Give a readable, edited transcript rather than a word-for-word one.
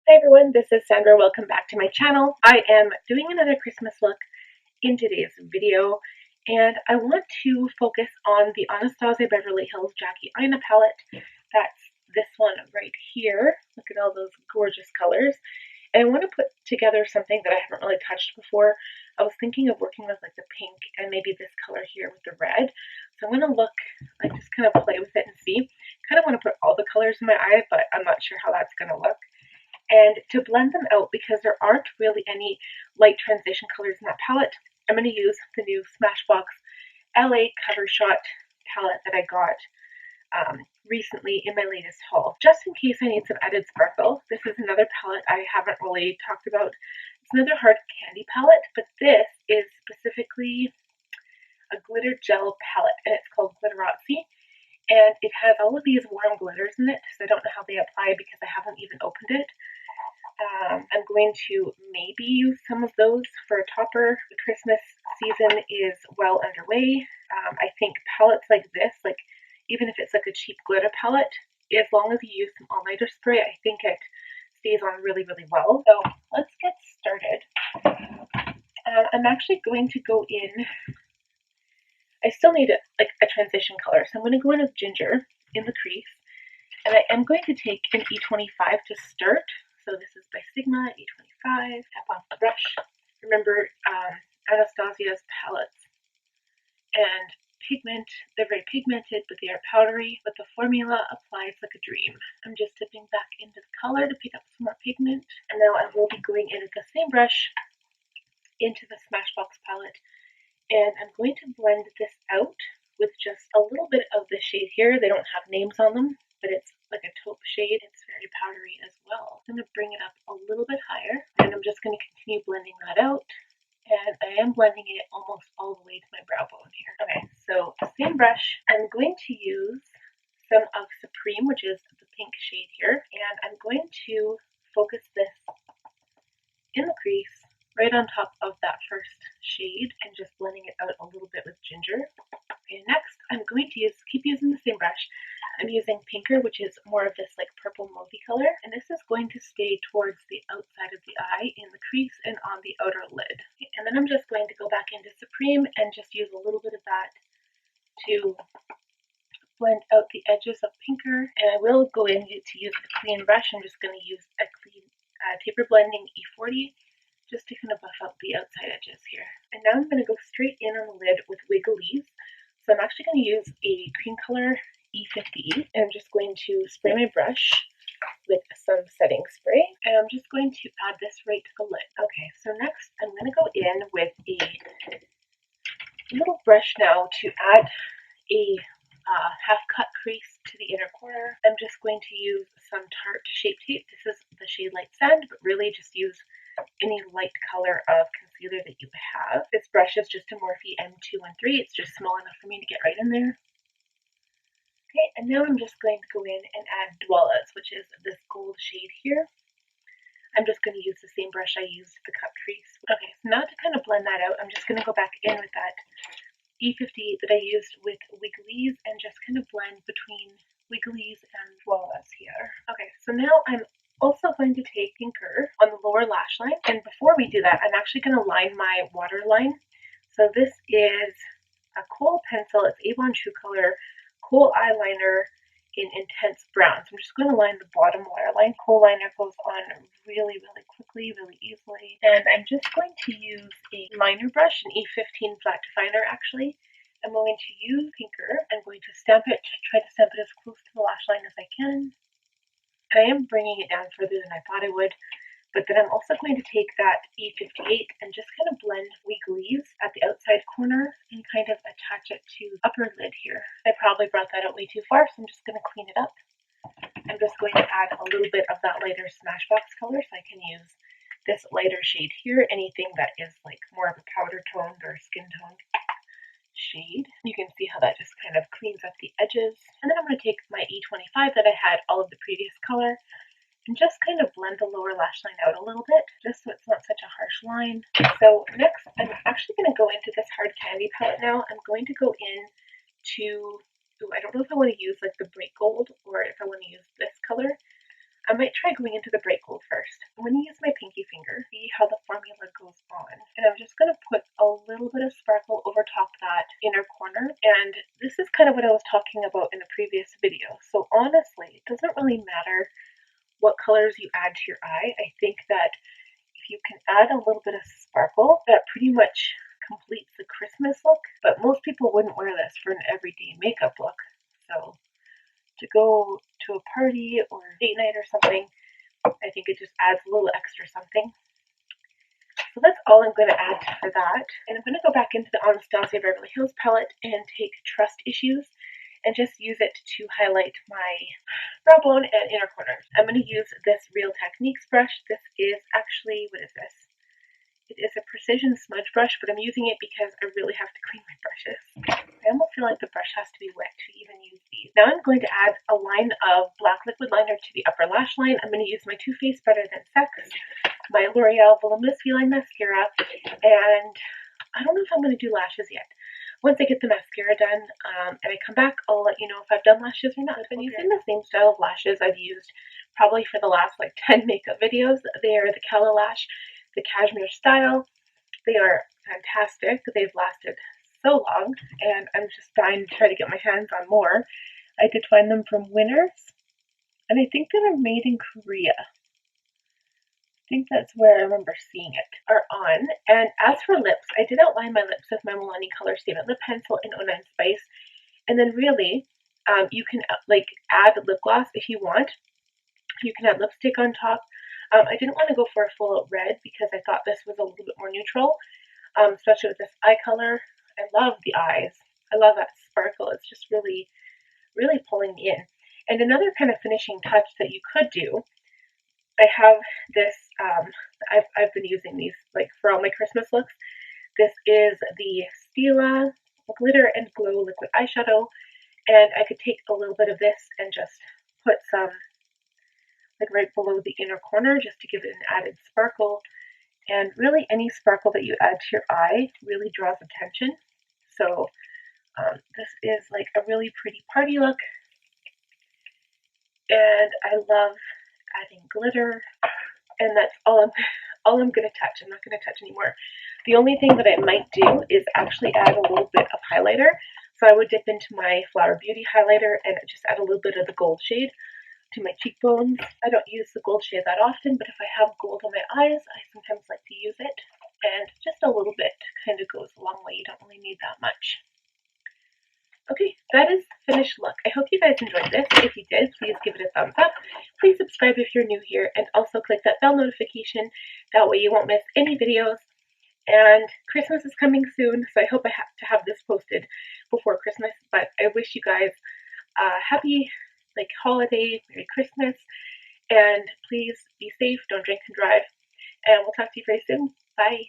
Hi everyone, this is Sandra. Welcome back to my channel. I am doing another Christmas look in today's video, and I want to focus on the Anastasia Beverly Hills Jackie Aina palette. That's this one right here. Look at all those gorgeous colors. And I want to put together something that I haven't really touched before. I was thinking of working with like the pink and maybe this color here with the red. So I'm going to look, like just kind of play with it and see. Kind of want to put all the colors in my eye, but I'm not sure how that's going to look. And to blend them out, because there aren't really any light transition colors in that palette, I'm going to use the new Smashbox LA Covershot palette that I got recently in my latest haul. Just in case I need some added sparkle, this is another palette I haven't really talked about. It's another hard candy palette, but this is specifically a glitter gel palette, and it's called Glitteratzi. And it has all of these warm glitters in it, so I don't know how they apply because I haven't even opened it. I'm going to maybe use some of those for a topper. The Christmas season is well underway. I think palettes like this, like even if it's like a cheap glitter palette, as long as you use some all-nighter spray, I think it stays on really, really well. So let's get started. I'm actually going to go in, I still need a transition color, so I'm going to go in with ginger in the crease, and I am going to take an E25 to start. So this is by Sigma, E25, tap off the brush. Remember Anastasia's palettes and pigment, they're very pigmented, but they are powdery, but the formula applies like a dream. I'm just dipping back into the color to pick up some more pigment, and now I will be going in with the same brush into the Smashbox palette, and I'm going to blend this out with just a little bit of the shade here. They don't have names on them, but it's like a taupe shade. It's very powdery as well. I'm going to bring it up a little bit higher, and I'm just going to continue blending that out. And I am blending it almost all the way to my brow bone here. Okay, so same brush. I'm going to use some of Supreme, which is the pink shade here, and I'm going to focus this in the crease right on top of that first shade and just blending it out a little bit with ginger. Okay, next I'm going to keep using the same brush. I'm using Pinker, which is more of this like purple mauvey color, and this is going to stay towards the outside of the eye in the crease and on the outer lid. Okay, and then I'm just going to go back into Supreme and just use a little bit of that to blend out the edges of Pinker. And I will go in to use a clean brush. I'm just going to use a clean taper blending E40 just to kind of buff out the outside edges here. And now I'm going to go straight in on the lid with Wigglies. So I'm actually going to use a cream color E50, and I'm just going to spray my brush with some setting spray, and I'm just going to add this right to the lid. Okay, so next I'm going to go in with a little brush now to add a half cut crease to the inner corner. I'm just going to use some Tarte Shape Tape. This is the shade Light Sand, but really just use any light color of concealer that you have. This brush is just a Morphe M213. It's just small enough for me to get right in there. Okay, and now I'm just going to go in and add Dwellas, which is this gold shade here. I'm just going to use the same brush I used to cut crease. Okay, so now to kind of blend that out, I'm just going to go back in with that E50 that I used with Wigglies and just kind of blend between Wigglies and Dwellas here. Okay, so now I'm also going to take Pinker on the lower lash line, and before we do that, I'm actually going to line my waterline. So this is a kohl pencil. It's Avon True Color kohl eyeliner in intense brown. So I'm just going to line the bottom waterline. Kohl liner goes on really, really quickly, really easily. And I'm just going to use a liner brush, an E15 flat definer actually. I'm going to use Pinker. I'm going to stamp it, try to stamp it as close to the lash line as I can. And I am bringing it down further than I thought I would. But then I'm also going to take that E58 and just kind of blend Wigglies at the outside corner and kind of attach it to the upper lid here. I probably brought that out way too far, so I'm just going to clean it up. I'm just going to add a little bit of that lighter Smashbox color, so I can use this lighter shade here, anything that is like more of a powder toned or skin toned shade. You can see how that just kind of cleans up the edges. And then I'm going to take my E25 that I had all of the previous color and just kind of blend the lower lash line out a little bit, just so it's not such a harsh line. So next, I'm actually going to go into this hard candy palette now. I'm going to go in to, I don't know if I want to use like the bright gold or if I want to use this color. I might try going into the bright gold first. talking about in a previous video. So honestly, it doesn't really matter what colors you add to your eye. I think that if you can add a little bit of sparkle, that pretty much completes the Christmas look. But most people wouldn't wear this for an everyday makeup look. So to go to a party or date night or something, I think it just adds a little extra something. So that's all I'm going to add for that. And I'm going to go back into the Anastasia Beverly Hills palette and take Trust Issues and just use it to highlight my brow bone and inner corners. I'm going to use this Real Techniques brush. This is actually, what is this? It is a precision smudge brush, but I'm using it because I really have to clean my brushes. I almost feel like the brush has to be wet to even use these. Now I'm going to add a line of black liquid liner to the upper lash line. I'm going to use my Too Faced Better Than Sex, my L'Oreal Voluminous V-Line Mascara, and I don't know if I'm going to do lashes yet. Once I get the mascara done and I come back, I'll let you know if I've done lashes or not. I've been using the same style of lashes I've used probably for the last like 10 makeup videos. They are the Cala Lash, the Cashmere Style. They are fantastic. They've lasted so long, and I'm just dying to try to get my hands on more. I did find them from Winners, and I think they're made in Korea. I think that's where I remember seeing it, are on. And as for lips, I did outline my lips with my Milani Color Statement Lip Pencil in 09 Spice. And then really, you can like add lip gloss if you want. You can add lipstick on top. I didn't want to go for a full out red because I thought this was a little bit more neutral, especially with this eye color. I love the eyes. I love that sparkle. It's just really, really pulling me in. And another kind of finishing touch that you could do, I have this, I've been using these like for all my Christmas looks. This is the Stila Glitter and Glow Liquid Eyeshadow, and I could take a little bit of this and just put some like right below the inner corner just to give it an added sparkle. And really any sparkle that you add to your eye really draws attention. So this is like a really pretty party look, and I love adding glitter, and that's all I'm going to touch. I'm not going to touch anymore. The only thing that I might do is actually add a little bit of highlighter. So I would dip into my Flower Beauty highlighter and just add a little bit of the gold shade to my cheekbones. I don't use the gold shade that often, but if I have gold on my eyes, I sometimes like to use it. And just a little bit kind of goes a long way. You don't really need that much. Okay, that is the finished look. I hope you guys enjoyed this. If you did, please give it a thumbs up. Please subscribe if you're new here, and also click that bell notification. That way you won't miss any videos. And Christmas is coming soon, so I hope I have to have this posted before Christmas. But I wish you guys a happy holiday, Merry Christmas, and please be safe, don't drink and drive. And we'll talk to you very soon. Bye.